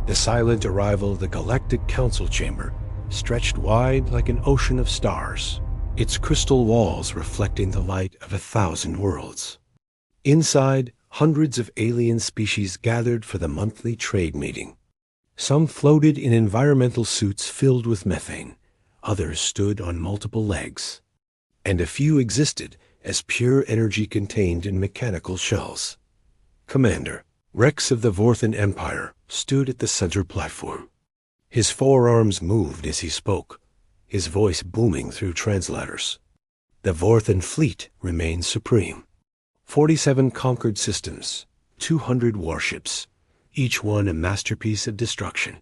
The silent arrival of the Galactic Council chamber stretched wide like an ocean of stars, its crystal walls reflecting the light of 1,000 worlds. Inside, hundreds of alien species gathered for the monthly trade meeting. Some floated in environmental suits filled with methane, others stood on multiple legs, and a few existed as pure energy contained in mechanical shells. Commander Rex of the Vorthan Empire stood at the center platform. His forearms moved as he spoke, his voice booming through translators. The Vorthan fleet remained supreme. 47 conquered systems, 200 warships, each one a masterpiece of destruction.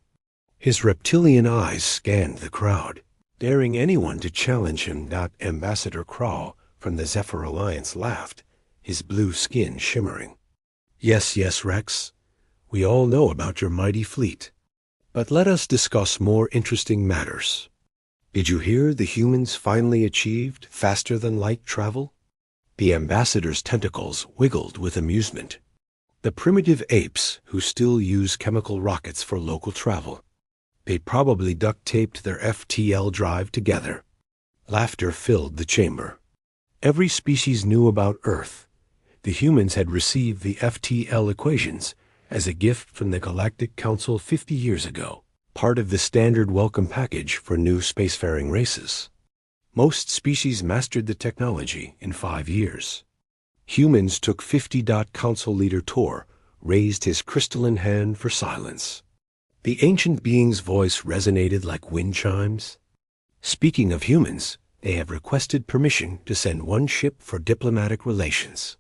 His reptilian eyes scanned the crowd, daring anyone to challenge him. Ambassador Krall from the Zephyr Alliance laughed, his blue skin shimmering. Yes, Rex. We all know about your mighty fleet. But let us discuss more interesting matters. Did you hear the humans finally achieved faster-than-light travel? The ambassador's tentacles wiggled with amusement. The primitive apes who still use chemical rockets for local travel. They probably duct-taped their FTL drive together. Laughter filled the chamber. Every species knew about Earth. The humans had received the FTL equations as a gift from the Galactic Council 50 years ago, part of the standard welcome package for new spacefaring races. Most species mastered the technology in 5 years. Humans took 50. Council leader Tor raised his crystalline hand for silence. The ancient being's voice resonated like wind chimes. Speaking of humans, they have requested permission to send one ship for diplomatic relations.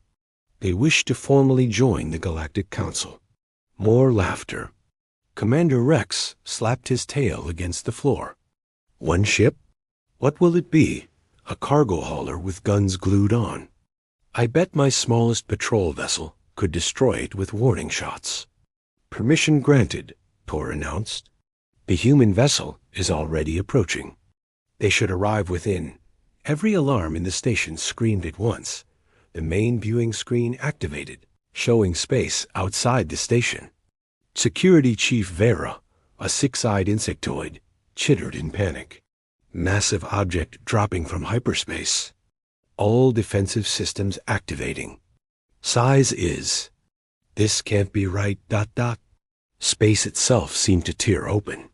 They wish to formally join the Galactic Council. More laughter. Commander Rex slapped his tail against the floor. One ship? What will it be? A cargo hauler with guns glued on. I bet my smallest patrol vessel could destroy it with warning shots. Permission granted, Tor announced. The human vessel is already approaching. They should arrive within. Every alarm in the station screamed at once. The main viewing screen activated, showing space outside the station. Security Chief Vera, a 6-eyed insectoid, chittered in panic. Massive object dropping from hyperspace. All defensive systems activating. Size is. This can't be right. Space itself seemed to tear open.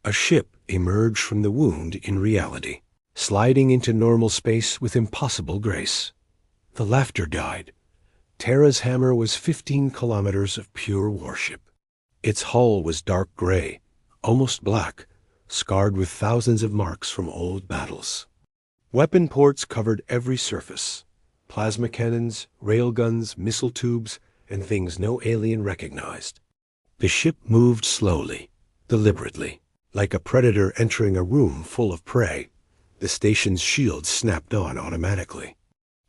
A ship emerged from the wound in reality, sliding into normal space with impossible grace. The laughter died. Terra's hammer was 15 kilometers of pure warship. Its hull was dark gray, almost black, scarred with thousands of marks from old battles. Weapon ports covered every surface. Plasma cannons, railguns, missile tubes, and things no alien recognized. The ship moved slowly, deliberately, like a predator entering a room full of prey. The station's shields snapped on automatically.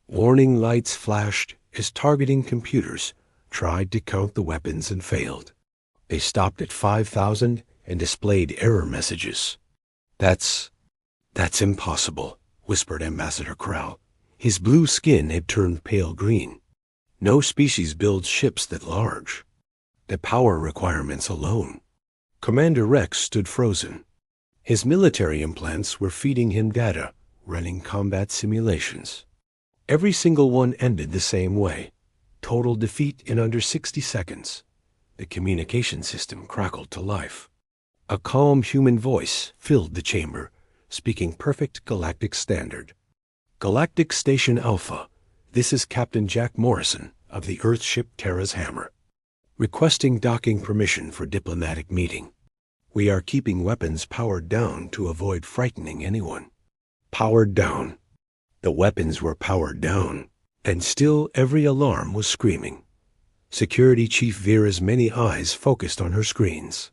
Warning lights flashed as targeting computers tried to count the weapons and failed. They stopped at 5,000 and displayed error messages. That's impossible, whispered Ambassador Krall. His blue skin had turned pale green. No species builds ships that large. The power requirements alone. Commander Rex stood frozen. His military implants were feeding him data, running combat simulations. Every single one ended the same way. Total defeat in under 60 seconds. The communication system crackled to life. A calm human voice filled the chamber, speaking perfect galactic standard. Galactic Station Alpha, this is Captain Jack Morrison of the Earth ship Terra's Hammer. Requesting docking permission for diplomatic meeting. We are keeping weapons powered down to avoid frightening anyone. Powered down. The weapons were powered down, and still every alarm was screaming. Security Chief Vera's many eyes focused on her screens.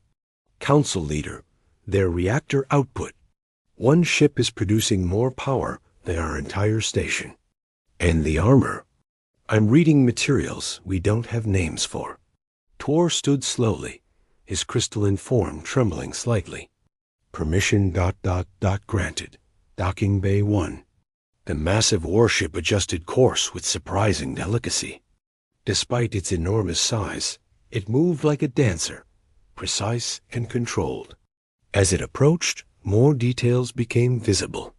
Council Leader, their reactor output. One ship is producing more power than our entire station. And the armor. I'm reading materials we don't have names for. Tor stood slowly, his crystalline form trembling slightly. Permission ... granted. Docking Bay 1. The massive warship adjusted course with surprising delicacy. Despite its enormous size, it moved like a dancer, precise and controlled. As it approached, more details became visible.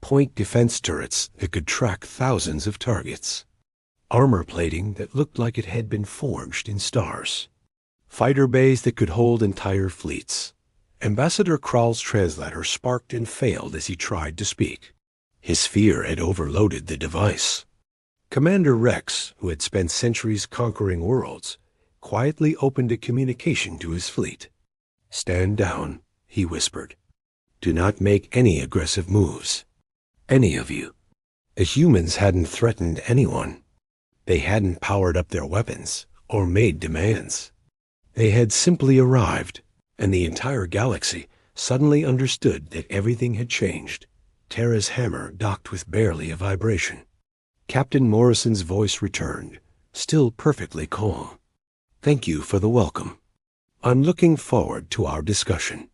Point defense turrets that could track thousands of targets. Armor plating that looked like it had been forged in stars. Fighter bays that could hold entire fleets. Ambassador Krall's translator sparked and failed as he tried to speak. His fear had overloaded the device. Commander Rex, who had spent centuries conquering worlds, quietly opened a communication to his fleet. "Stand down," he whispered. "Do not make any aggressive moves. Any of you." The humans hadn't threatened anyone. They hadn't powered up their weapons or made demands. They had simply arrived, and the entire galaxy suddenly understood that everything had changed. Terra's hammer docked with barely a vibration. Captain Morrison's voice returned, still perfectly calm. "Thank you for the welcome. I'm looking forward to our discussion.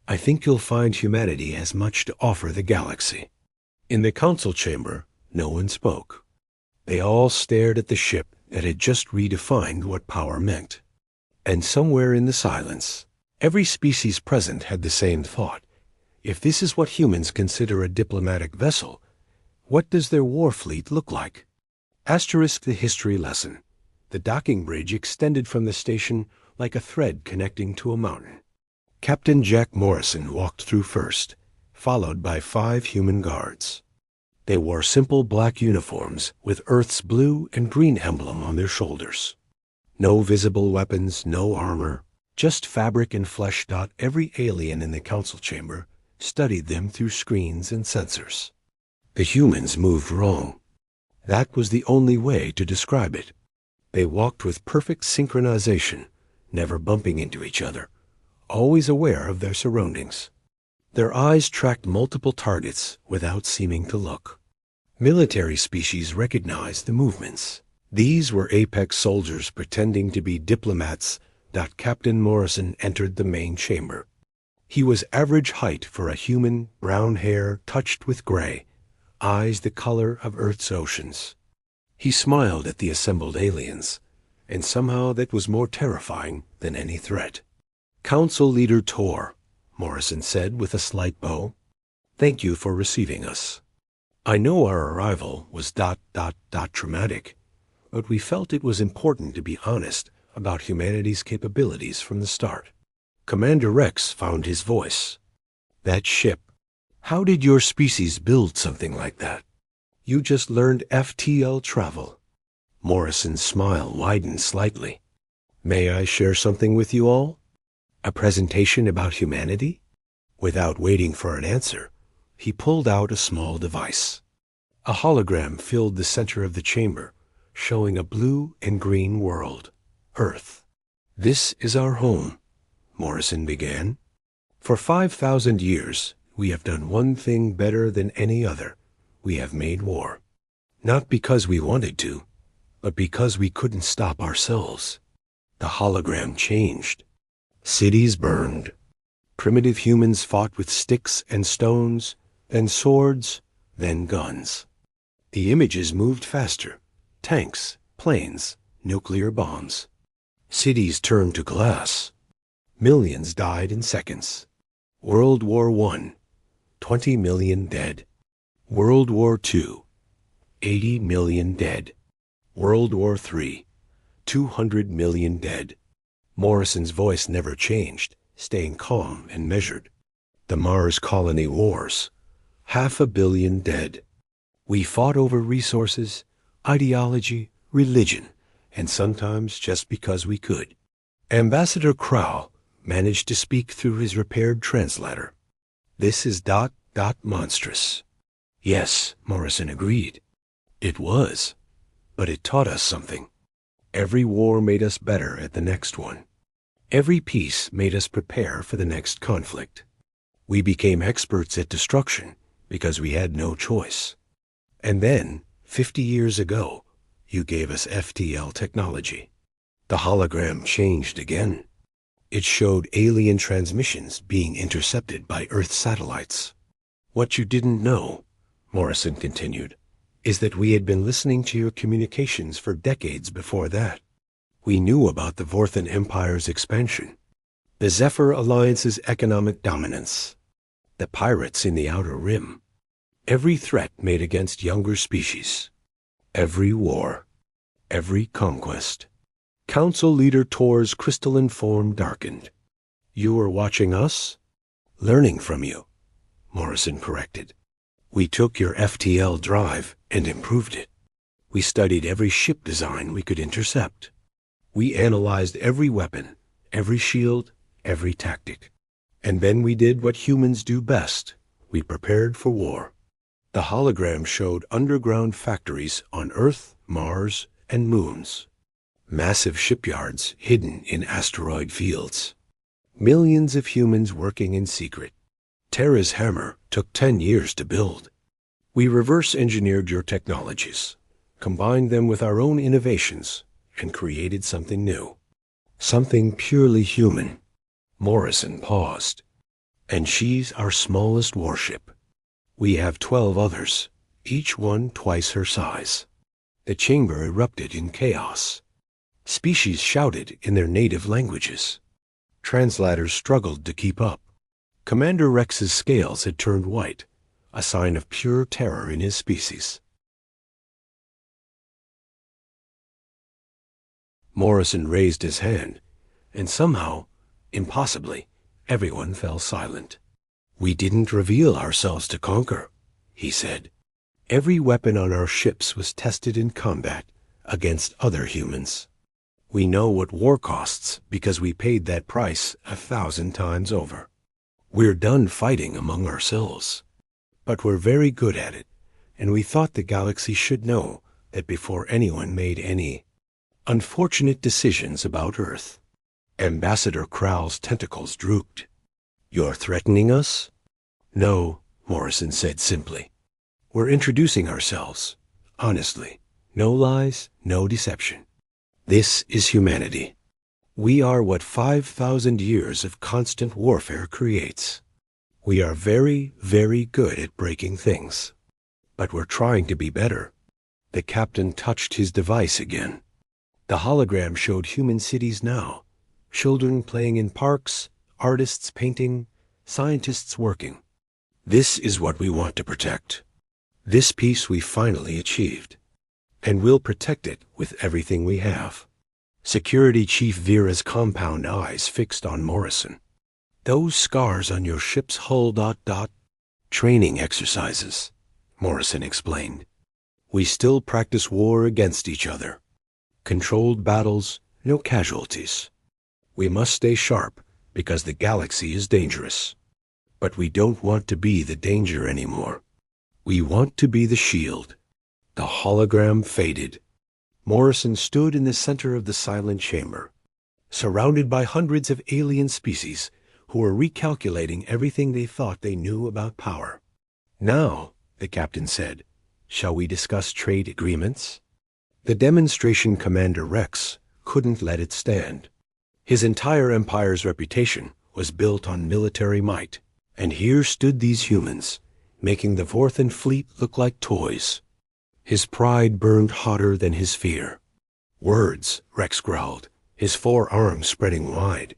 I think you'll find humanity has much to offer the galaxy." In the council chamber, no one spoke. They all stared at the ship that had just redefined what power meant. And somewhere in the silence, every species present had the same thought. If this is what humans consider a diplomatic vessel, what does their war fleet look like? Asterisk the history lesson. The docking bridge extended from the station like a thread connecting to a mountain. Captain Jack Morrison walked through first, followed by 5 human guards. They wore simple black uniforms with Earth's blue and green emblem on their shoulders. No visible weapons, no armor, just fabric and flesh. Every alien in the council chamber studied them through screens and sensors. The humans moved wrong. That was the only way to describe it. They walked with perfect synchronization, never bumping into each other, always aware of their surroundings. Their eyes tracked multiple targets without seeming to look. Military species recognized the movements. These were apex soldiers pretending to be diplomats. Captain Morrison entered the main chamber. He was average height for a human, brown hair touched with gray, eyes the color of Earth's oceans. He smiled at the assembled aliens, and somehow that was more terrifying than any threat. "Council Leader Tor," Morrison said with a slight bow. "Thank you for receiving us. I know our arrival was traumatic, but we felt it was important to be honest about humanity's capabilities from the start." Commander Rex found his voice. "That ship. How did your species build something like that? You just learned FTL travel." Morrison's smile widened slightly. "May I share something with you all? A presentation about humanity?" Without waiting for an answer, he pulled out a small device. A hologram filled the center of the chamber, showing a blue and green world, Earth. "This is our home," Morrison began. "For 5,000 years, we have done one thing better than any other. We have made war. Not because we wanted to, but because we couldn't stop ourselves." The hologram changed. Cities burned. Primitive humans fought with sticks and stones, then swords, then guns. The images moved faster. Tanks, planes, nuclear bombs. Cities turned to glass. Millions died in seconds. World War I, 20 million dead. World War II, 80 million dead. World War III, 200 million dead. Morrison's voice never changed, staying calm and measured. The Mars Colony Wars, 500 million dead. We fought over resources, ideology, religion, and sometimes just because we could. Ambassador Krall managed to speak through his repaired translator. "This is monstrous." "Yes," Morrison agreed. "It was, but it taught us something. Every war made us better at the next one. Every peace made us prepare for the next conflict. We became experts at destruction because we had no choice. And then, 50 years ago, you gave us FTL technology." The hologram changed again. It showed alien transmissions being intercepted by Earth satellites. "What you didn't know," Morrison continued, "is that we had been listening to your communications for decades before that. We knew about the Vorthan Empire's expansion. The Zephyr Alliance's economic dominance, the pirates in the Outer Rim, every threat made against younger species, every war, every conquest. Council Leader Tor's crystalline form darkened. You were watching us? Learning from you, Morrison corrected. We took your FTL drive and improved it. We studied every ship design we could intercept. We analyzed every weapon, every shield, every tactic. And then we did what humans do best. We prepared for war. The hologram showed underground factories on Earth, Mars, and moons. Massive shipyards hidden in asteroid fields. Millions of humans working in secret. Terra's hammer took 10 years to build. We reverse-engineered your technologies, combined them with our own innovations, and created something new. Something purely human. Morrison paused. And she's our smallest warship. We have 12 others, each one twice her size. The chamber erupted in chaos. Species shouted in their native languages. Translators struggled to keep up. Commander Rex's scales had turned white, a sign of pure terror in his species. Morrison raised his hand, and somehow, impossibly, everyone fell silent. We didn't reveal ourselves to conquer, he said. Every weapon on our ships was tested in combat against other humans. We know what war costs because we paid that price 1,000 times over. We're done fighting among ourselves. But we're very good at it, and we thought the galaxy should know that before anyone made any unfortunate decisions about Earth. Ambassador Kral's tentacles drooped. You're threatening us? No, Morrison said simply. We're introducing ourselves, honestly. No lies, no deception. This is humanity. We are what 5,000 years of constant warfare creates. We are very, very good at breaking things. But we're trying to be better. The captain touched his device again. The hologram showed human cities now. Children playing in parks, artists painting, scientists working. This is what we want to protect. This peace we finally achieved. And we'll protect it with everything we have. Security Chief Vera's compound eyes fixed on Morrison. Those scars on your ship's hull ... Training exercises, Morrison explained. We still practice war against each other. Controlled battles, no casualties. We must stay sharp because the galaxy is dangerous. But we don't want to be the danger anymore. We want to be the shield. The hologram faded. Morrison stood in the center of the silent chamber, surrounded by hundreds of alien species who were recalculating everything they thought they knew about power. Now, the captain said, shall we discuss trade agreements? The demonstration Commander Rex couldn't let it stand. His entire empire's reputation was built on military might, and here stood these humans, making the Vorthan fleet look like toys. His pride burned hotter than his fear. Words, Rex growled, his 4 arms spreading wide.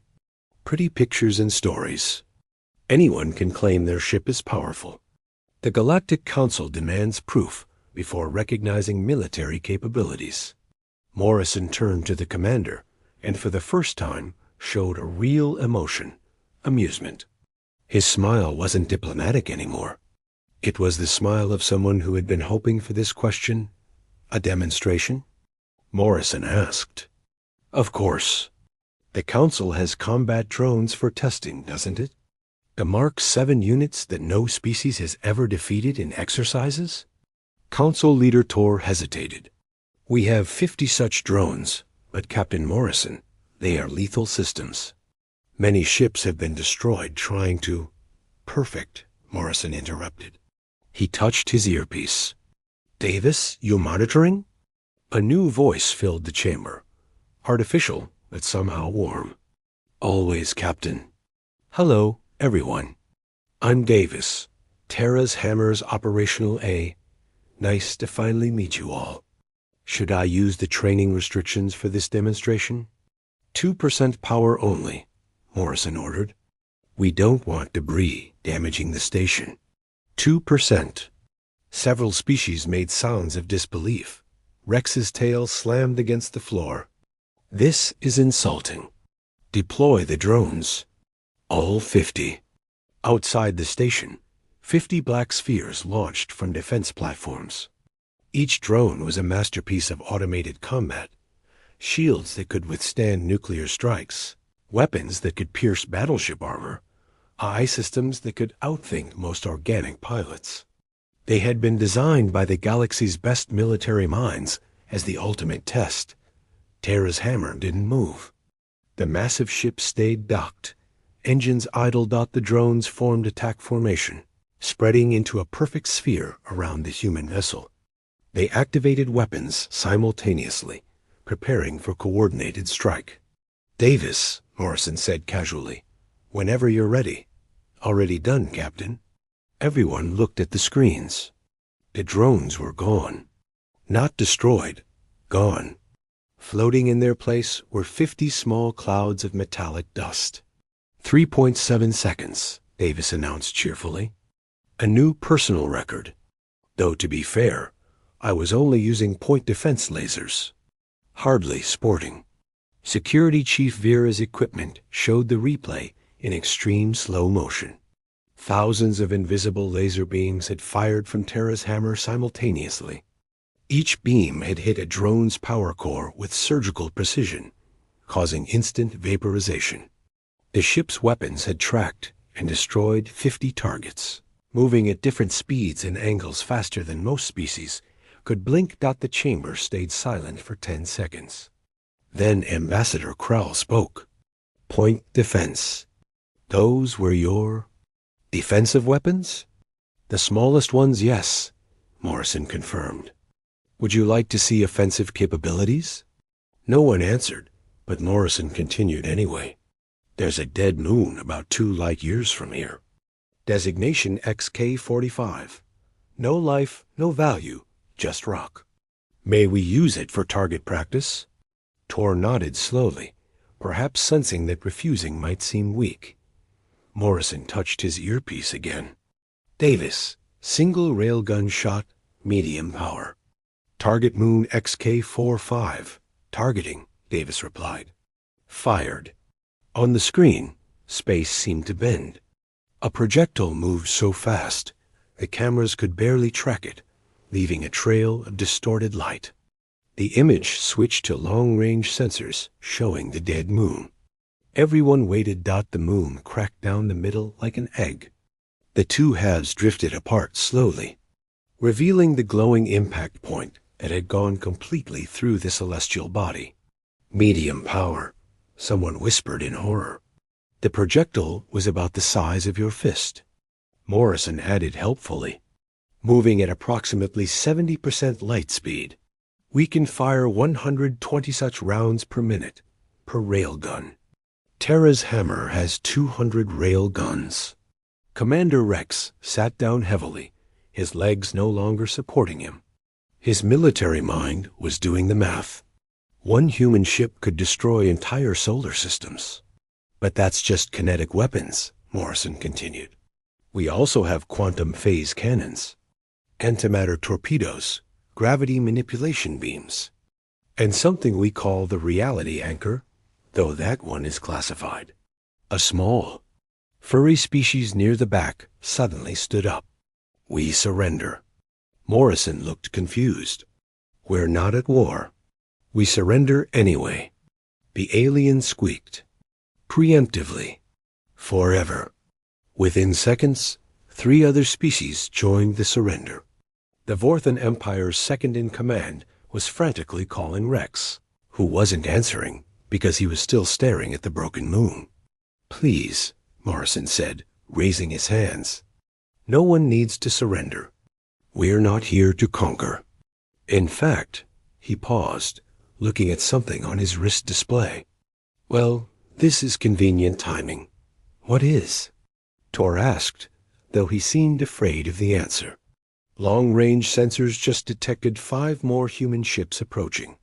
Pretty pictures and stories. Anyone can claim their ship is powerful. The Galactic Council demands proof before recognizing military capabilities. Morrison turned to the commander, and for the first time showed a real emotion, amusement. His smile wasn't diplomatic anymore. It was the smile of someone who had been hoping for this question. A demonstration? Morrison asked. Of course. The Council has combat drones for testing, doesn't it? The Mark 7 units that no species has ever defeated in exercises? Council Leader Tor hesitated. We have 50 such drones, but Captain Morrison, they are lethal systems. Many ships have been destroyed trying to... Perfect, Morrison interrupted. He touched his earpiece. Davis, you monitoring? A new voice filled the chamber. Artificial, but somehow warm. Always, Captain. Hello, everyone. I'm Davis, Terra's Hammer's Operational A. Nice to finally meet you all. Should I use the training restrictions for this demonstration? 2% power only, Morrison ordered. We don't want debris damaging the station. 2%. Several species made sounds of disbelief. Rex's tail slammed against the floor. This is insulting. Deploy the drones. All 50. Outside the station, 50 black spheres launched from defense platforms. Each drone was a masterpiece of automated combat. Shields that could withstand nuclear strikes, weapons that could pierce battleship armor, eye systems that could outthink most organic pilots. They had been designed by the galaxy's best military minds as the ultimate test. Terra's hammer didn't move. The massive ship stayed docked. Engines idled out. The drones formed attack formation, spreading into a perfect sphere around the human vessel. They activated weapons simultaneously, preparing for coordinated strike. Davis, Morrison said casually, whenever you're ready. Already done, Captain. Everyone looked at the screens. The drones were gone. Not destroyed, gone. Floating in their place were 50 small clouds of metallic dust. 3.7 seconds, Davis announced cheerfully. A new personal record. Though to be fair, I was only using point defense lasers. Hardly sporting. Security Chief Vera's equipment showed the replay in extreme slow motion. Thousands of invisible laser beams had fired from Terra's hammer simultaneously. Each beam had hit a drone's power core with surgical precision, causing instant vaporization. The ship's weapons had tracked and destroyed 50 targets. Moving at different speeds and angles faster than most species, could blink. The chamber stayed silent for 10 seconds. Then Ambassador Krell spoke. Point defense. Those were your defensive weapons? The smallest ones, yes, Morrison confirmed. Would you like to see offensive capabilities? No one answered, but Morrison continued anyway. There's a dead moon about 2 light years from here. Designation XK-45. No life, no value, just rock. May we use it for target practice? Tor nodded slowly, perhaps sensing that refusing might seem weak. Morrison touched his earpiece again. Davis, single railgun shot, medium power. Target moon XK-45. Targeting, Davis replied. Fired. On the screen, space seemed to bend. A projectile moved so fast, the cameras could barely track it, leaving a trail of distorted light. The image switched to long-range sensors, showing the dead moon. Everyone waited. The moon cracked down the middle like an egg. The two halves drifted apart slowly, revealing the glowing impact point that had gone completely through the celestial body. Medium power, someone whispered in horror. The projectile was about the size of your fist. Morrison added helpfully, moving at approximately 70% light speed. We can fire 120 such rounds per minute, per railgun. Terra's hammer has 200 railguns. Commander Rex sat down heavily, his legs no longer supporting him. His military mind was doing the math. One human ship could destroy entire solar systems. But that's just kinetic weapons, Morrison continued. We also have quantum phase cannons, antimatter torpedoes, gravity manipulation beams, and something we call the reality anchor, though that one is classified. A small, furry species near the back suddenly stood up. We surrender. Morrison looked confused. We're not at war. We surrender anyway. The alien squeaked. Preemptively. Forever. Within seconds, 3 other species joined the surrender. The Vorthan Empire's second-in-command was frantically calling Rex, who wasn't answering because he was still staring at the broken moon. Please, Morrison said, raising his hands. No one needs to surrender. We're not here to conquer. In fact, he paused, looking at something on his wrist display. Well, this is convenient timing. What is? Tor asked, though he seemed afraid of the answer. Long-range sensors just detected 5 more human ships approaching.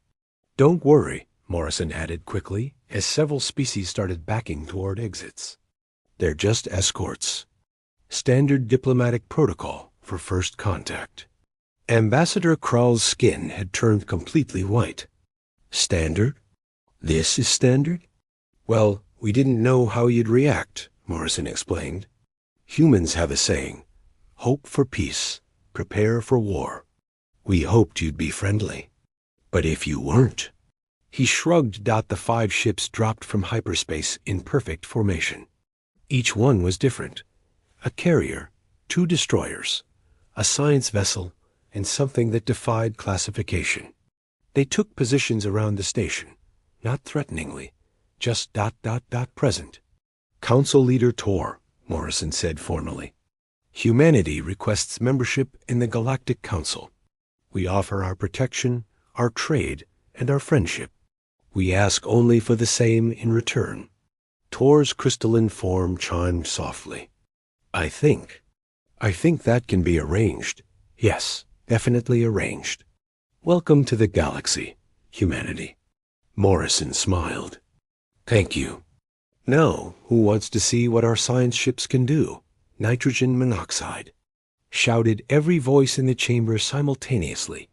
Don't worry, Morrison added quickly, as several species started backing toward exits. They're just escorts. Standard diplomatic protocol for first contact. Ambassador Krall's skin had turned completely white. Standard? This is standard? Well, we didn't know how you'd react, Morrison explained. Humans have a saying, hope for peace, prepare for war. We hoped you'd be friendly. But if you weren't... He shrugged. The 5 ships dropped from hyperspace in perfect formation. Each one was different. A carrier, 2 destroyers, a science vessel, and something that defied classification. They took positions around the station, not threateningly, just ... present. Council Leader Tor, Morrison said formally. Humanity requests membership in the Galactic Council. We offer our protection, our trade, and our friendship. We ask only for the same in return. Tor's crystalline form chimed softly. I think that can be arranged. Yes, definitely arranged. Welcome to the galaxy, humanity. Morrison smiled. Thank you. Now, who wants to see what our science ships can do? Nitrogen monoxide. Shouted every voice in the chamber simultaneously.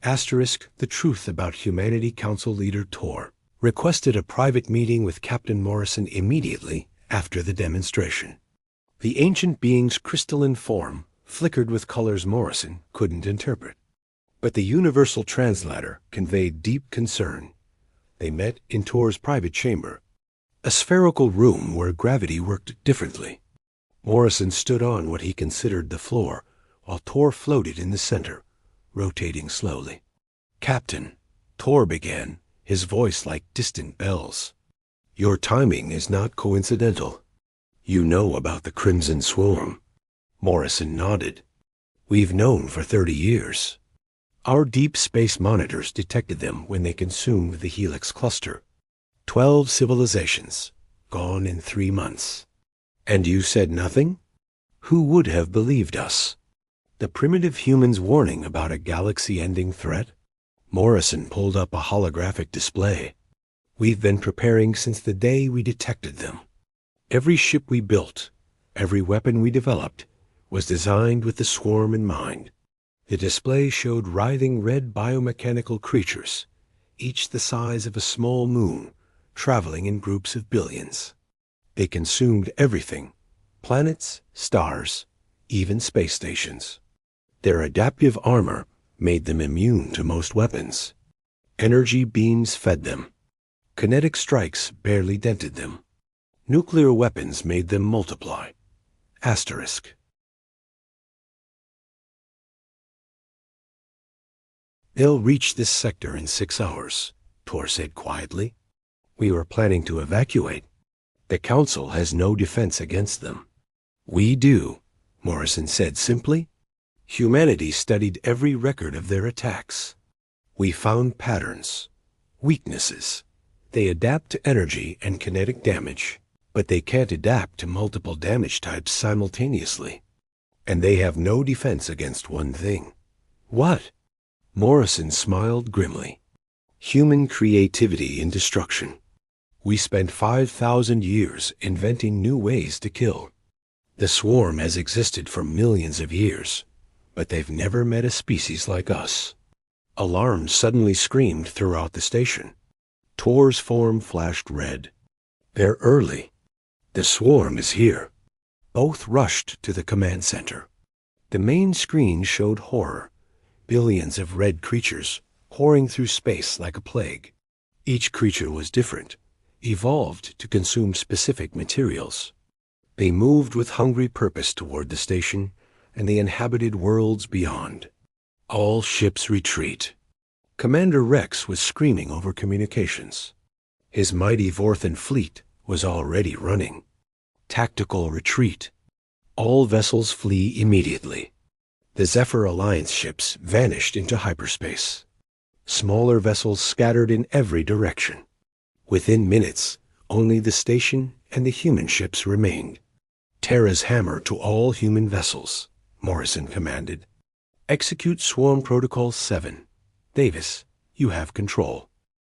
The truth about Humanity Council Leader Tor requested a private meeting with Captain Morrison immediately after the demonstration. The ancient being's crystalline form flickered with colors Morrison couldn't interpret. But the universal translator conveyed deep concern. They met in Tor's private chamber, a spherical room where gravity worked differently. Morrison stood on what he considered the floor, while Tor floated in the center, rotating slowly. Captain, Tor began, his voice like distant bells. Your timing is not coincidental. You know about the Crimson Swarm. Morrison nodded. We've known for 30 years. Our deep space monitors detected them when they consumed the Helix cluster. 12 civilizations, gone in 3 months. And you said nothing? Who would have believed us? The primitive humans' warning about a galaxy-ending threat? Morrison pulled up a holographic display. We've been preparing since the day we detected them. Every ship we built, every weapon we developed, was designed with the swarm in mind. The display showed writhing red biomechanical creatures, each the size of a small moon, traveling in groups of billions. They consumed everything, planets, stars, even space stations. Their adaptive armor made them immune to most weapons. Energy beams fed them. Kinetic strikes barely dented them. Nuclear weapons made them multiply. Asterisk. They'll reach this sector in 6 hours, Tor said quietly. We were planning to evacuate. The Council has no defense against them. We do, Morrison said simply. Humanity studied every record of their attacks. We found patterns, weaknesses. They adapt to energy and kinetic damage, but they can't adapt to multiple damage types simultaneously. And they have no defense against one thing. What? Morrison smiled grimly. Human creativity in destruction. We spent 5,000 years inventing new ways to kill. The swarm has existed for millions of years, but they've never met a species like us. Alarms suddenly screamed throughout the station. Tor's form flashed red. They're early. The swarm is here. Both rushed to the command center. The main screen showed horror. Billions of red creatures pouring through space like a plague. Each creature was different, evolved to consume specific materials. They moved with hungry purpose toward the station and the inhabited worlds beyond. All ships retreat. Commander Rex was screaming over communications. His mighty Vorthan fleet was already running. Tactical retreat. All vessels flee immediately. The Zephyr Alliance ships vanished into hyperspace. Smaller vessels scattered in every direction. Within minutes, only the station and the human ships remained. Terra's hammer to all human vessels, Morrison commanded. Execute Swarm Protocol 7. Davis, you have control.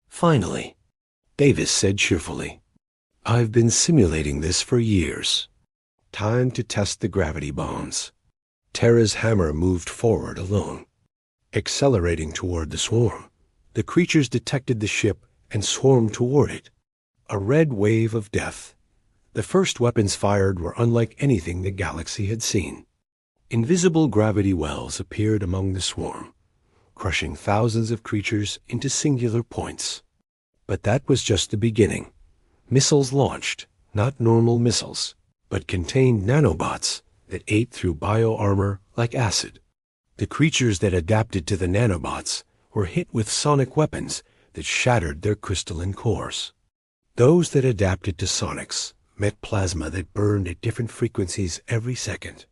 Finally. Davis said cheerfully. I've been simulating this for years. Time to test the gravity bonds. Terra's hammer moved forward alone. Accelerating toward the swarm, the creatures detected the ship and swarmed toward it. A red wave of death. The first weapons fired were unlike anything the galaxy had seen. Invisible gravity wells appeared among the swarm, crushing thousands of creatures into singular points. But that was just the beginning. Missiles launched, not normal missiles, but contained nanobots that ate through bioarmor like acid. The creatures that adapted to the nanobots were hit with sonic weapons that shattered their crystalline cores. Those that adapted to sonics met plasma that burned at different frequencies every second.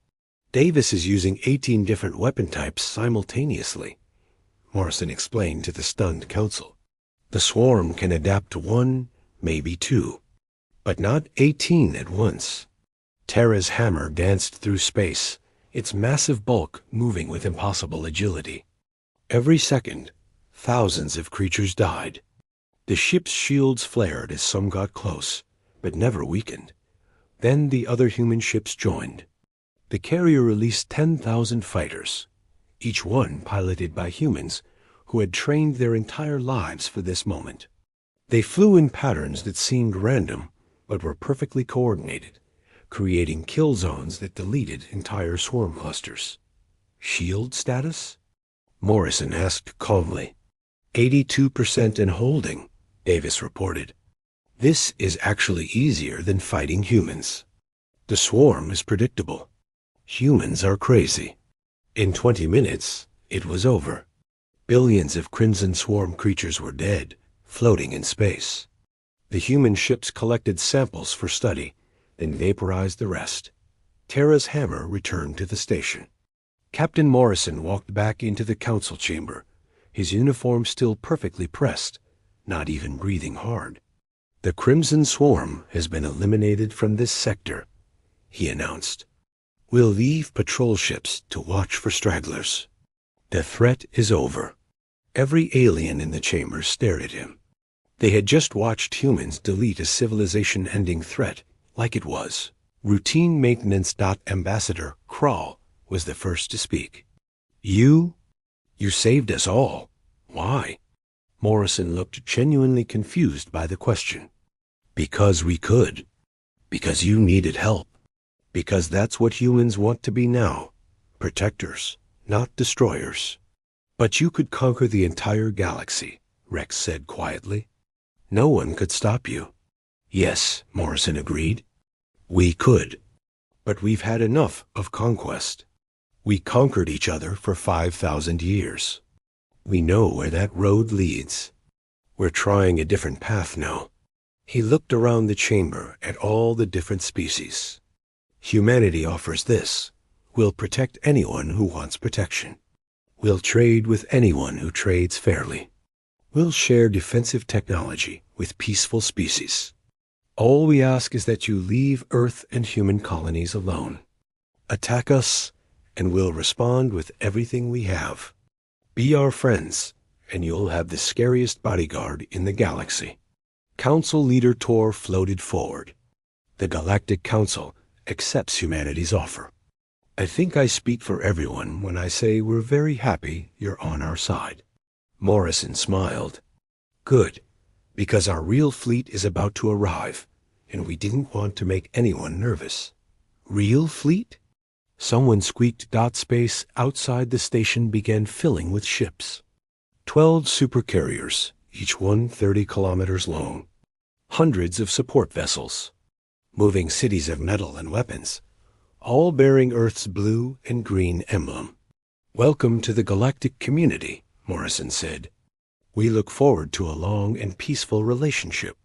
Davis is using 18 different weapon types simultaneously, Morrison explained to the stunned council. The swarm can adapt to 1, maybe 2, but not 18 at once. Terra's hammer danced through space, its massive bulk moving with impossible agility. Every second, thousands of creatures died. The ship's shields flared as some got close, but never weakened. Then the other human ships joined. The carrier released 10,000 fighters, each one piloted by humans who had trained their entire lives for this moment. They flew in patterns that seemed random, but were perfectly coordinated, creating kill zones that deleted entire swarm clusters. Shield status? Morrison asked calmly. 82% and holding, Davis reported. This is actually easier than fighting humans. The swarm is predictable. Humans are crazy. In 20 minutes, it was over. Billions of Crimson Swarm creatures were dead, floating in space. The human ships collected samples for study, then vaporized the rest. Terra's hammer returned to the station. Captain Morrison walked back into the council chamber, his uniform still perfectly pressed, not even breathing hard. The Crimson Swarm has been eliminated from this sector, he announced. We'll leave patrol ships to watch for stragglers. The threat is over. Every alien in the chamber stared at him. They had just watched humans delete a civilization-ending threat like it was. Routine maintenance. Ambassador Kral was the first to speak. You saved us all. Why? Morrison looked genuinely confused by the question. Because we could. Because you needed help. Because that's what humans want to be now. Protectors, not destroyers. But you could conquer the entire galaxy, Rex said quietly. No one could stop you. Yes, Morrison agreed. We could. But we've had enough of conquest. We conquered each other for 5,000 years. We know where that road leads. We're trying a different path now. He looked around the chamber at all the different species. Humanity offers this. We'll protect anyone who wants protection. We'll trade with anyone who trades fairly. We'll share defensive technology with peaceful species. All we ask is that you leave Earth and human colonies alone. Attack us, and we'll respond with everything we have. Be our friends, and you'll have the scariest bodyguard in the galaxy. Council Leader Tor floated forward. The Galactic Council accepts humanity's offer. I think I speak for everyone when I say we're very happy you're on our side. Morrison smiled. Good, because our real fleet is about to arrive, and we didn't want to make anyone nervous. Real fleet? Someone squeaked. Space outside the station began filling with ships. 12 supercarriers, each one 30 kilometers long. Hundreds of support vessels. Moving cities of metal and weapons, all bearing Earth's blue and green emblem. Welcome to the galactic community, Morrison said. We look forward to a long and peaceful relationship.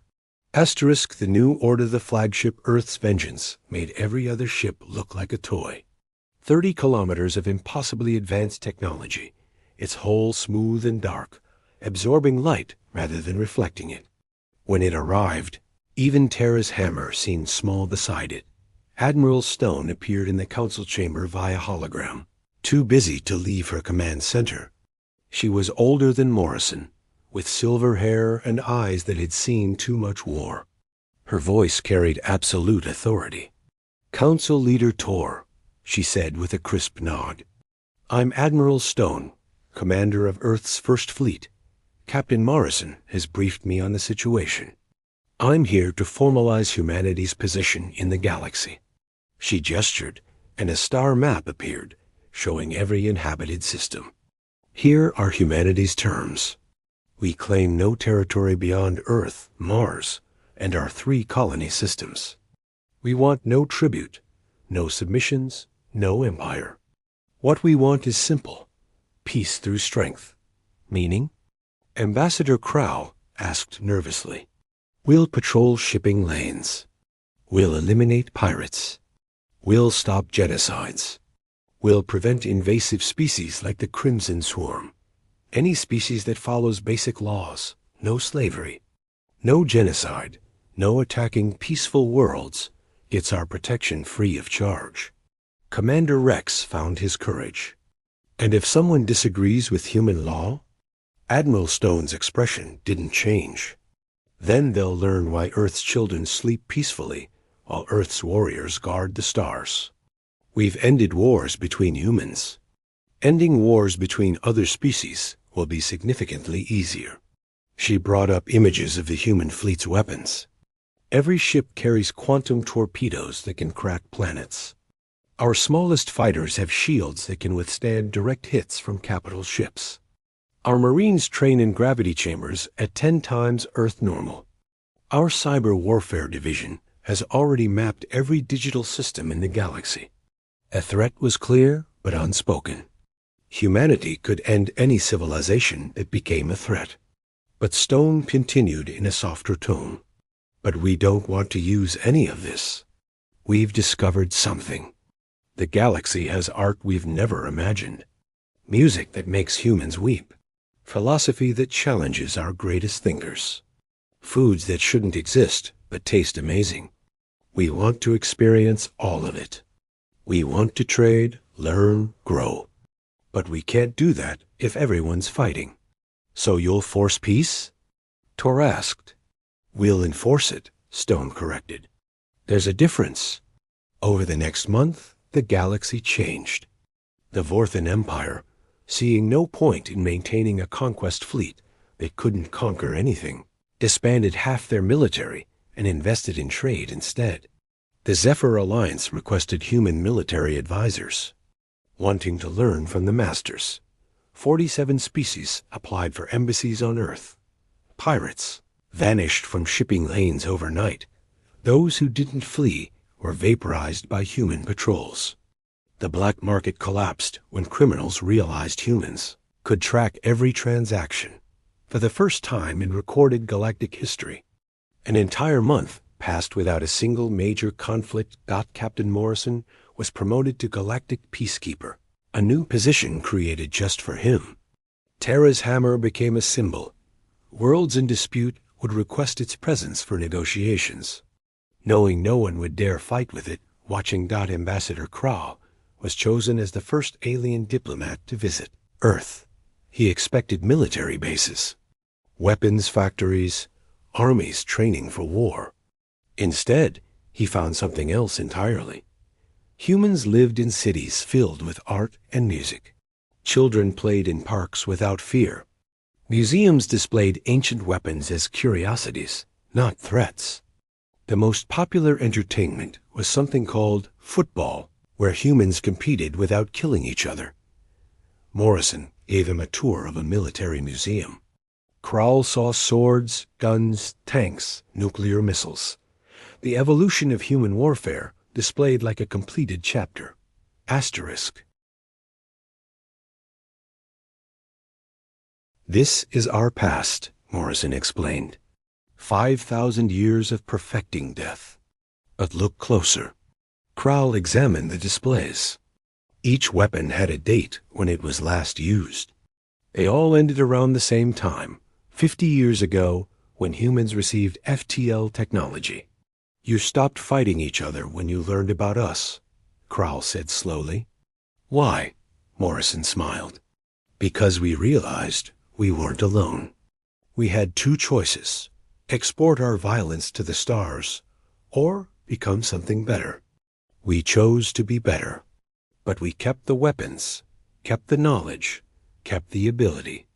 Asterisk, the new order, the flagship Earth's Vengeance, made every other ship look like a toy. 30 kilometers of impossibly advanced technology, its hull smooth and dark, absorbing light rather than reflecting it. When it arrived, even Terra's hammer seemed small beside it. Admiral Stone appeared in the council chamber via hologram, too busy to leave her command center. She was older than Morrison, with silver hair and eyes that had seen too much war. Her voice carried absolute authority. "Council Leader Tor," she said with a crisp nod. "I'm Admiral Stone, commander of Earth's First Fleet. Captain Morrison has briefed me on the situation. I'm here to formalize humanity's position in the galaxy." She gestured, and a star map appeared, showing every inhabited system. "Here are humanity's terms. We claim no territory beyond Earth, Mars, and our 3 colony systems. We want no tribute, no submissions, no empire. What we want is simple: peace through strength." "Meaning?" Ambassador Crow asked nervously. "We'll patrol shipping lanes. We'll eliminate pirates. We'll stop genocides. We'll prevent invasive species like the Crimson Swarm. Any species that follows basic laws. No slavery. No genocide. No attacking peaceful worlds. Gets our protection free of charge." Commander Rex found his courage. "And if someone disagrees with human law?" Admiral Stone's expression didn't change. "Then they'll learn why Earth's children sleep peacefully while Earth's warriors guard the stars. We've ended wars between humans. Ending wars between other species will be significantly easier." She brought up images of the human fleet's weapons. "Every ship carries quantum torpedoes that can crack planets. Our smallest fighters have shields that can withstand direct hits from capital ships. Our Marines train in gravity chambers at 10 times Earth normal. Our cyber warfare division has already mapped every digital system in the galaxy." A threat was clear but unspoken. Humanity could end any civilization that became a threat. But Stone continued in a softer tone. "But we don't want to use any of this. We've discovered something. The galaxy has art we've never imagined. Music that makes humans weep. Philosophy that challenges our greatest thinkers. Foods that shouldn't exist but taste amazing. We want to experience all of it. We want to trade, learn, grow. But we can't do that if everyone's fighting." "So you'll force peace?" Tor asked. "We'll enforce it," Stone corrected. "There's a difference. Over the next month, the galaxy changed. The Vorthan Empire, seeing no point in maintaining a conquest fleet that couldn't conquer anything, disbanded half their military and invested in trade instead. The Zephyr Alliance requested human military advisors, wanting to learn from the masters. 47 species applied for embassies on Earth. Pirates vanished from shipping lanes overnight. Those who didn't flee were vaporized by human patrols. The black market collapsed when criminals realized humans could track every transaction. For the first time in recorded galactic history, an entire month passed without a single major conflict. Captain Morrison was promoted to Galactic Peacekeeper, a new position created just for him. Terra's hammer became a symbol. Worlds in dispute would request its presence for negotiations. Knowing no one would dare fight with it, watching Ambassador Crow was chosen as the first alien diplomat to visit Earth. He expected military bases, weapons factories, armies training for war. Instead, he found something else entirely. Humans lived in cities filled with art and music. Children played in parks without fear. Museums displayed ancient weapons as curiosities, not threats. The most popular entertainment was something called football, where humans competed without killing each other. Morrison gave him a tour of a military museum. Crowl saw swords, guns, tanks, nuclear missiles. The evolution of human warfare displayed like a completed chapter. Asterisk. "This is our past," Morrison explained. 5,000 years of perfecting death. But look closer. Crowl examined the displays. Each weapon had a date when it was last used. They all ended around the same time, 50 years ago, when humans received FTL technology. "You stopped fighting each other when you learned about us," Crowl said slowly. "Why?" Morrison smiled. "Because we realized we weren't alone. We had two choices: export our violence to the stars, or become something better. We chose to be better. But we kept the weapons, kept the knowledge, kept the ability.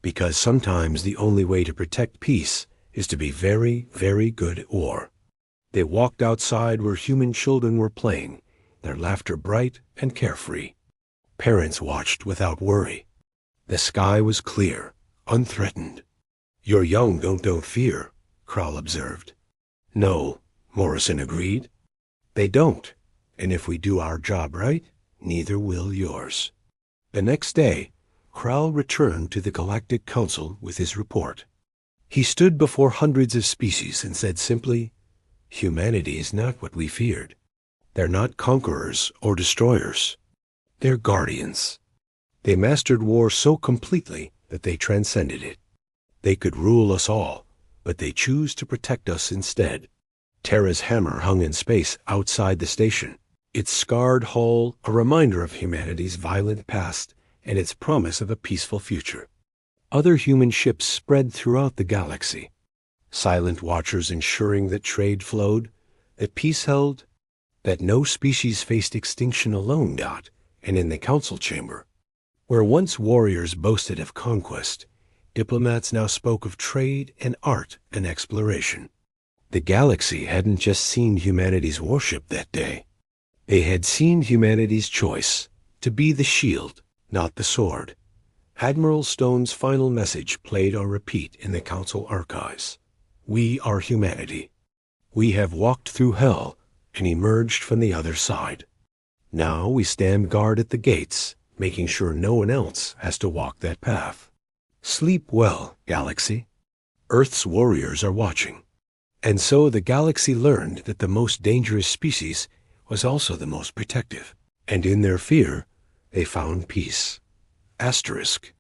Because sometimes the only way to protect peace is to be very, very good at war. They walked outside where human children were playing, their laughter bright and carefree. Parents watched without worry. The sky was clear, unthreatened. "Your young don't fear," Krall observed. "No," Morrison agreed. "They don't, and if we do our job right, neither will yours." The next day, Krall returned to the Galactic Council with his report. He stood before hundreds of species and said simply, "Humanity is not what we feared. They're not conquerors or destroyers. They're guardians. They mastered war so completely that they transcended it. They could rule us all, but they choose to protect us instead." Terra's hammer hung in space outside the station, its scarred hull a reminder of humanity's violent past and its promise of a peaceful future. Other human ships spread throughout the galaxy, silent watchers ensuring that trade flowed, that peace held, that no species faced extinction alone. And in the council chamber, where once warriors boasted of conquest, diplomats now spoke of trade and art and exploration. The galaxy hadn't just seen humanity's warship that day. They had seen humanity's choice to be the shield, not the sword. Admiral Stone's final message played on repeat in the council archives. "We are humanity. We have walked through hell and emerged from the other side. Now we stand guard at the gates, making sure no one else has to walk that path. Sleep well, galaxy. Earth's warriors are watching." And so the galaxy learned that the most dangerous species was also the most protective. And in their fear, they found peace. Asterisk.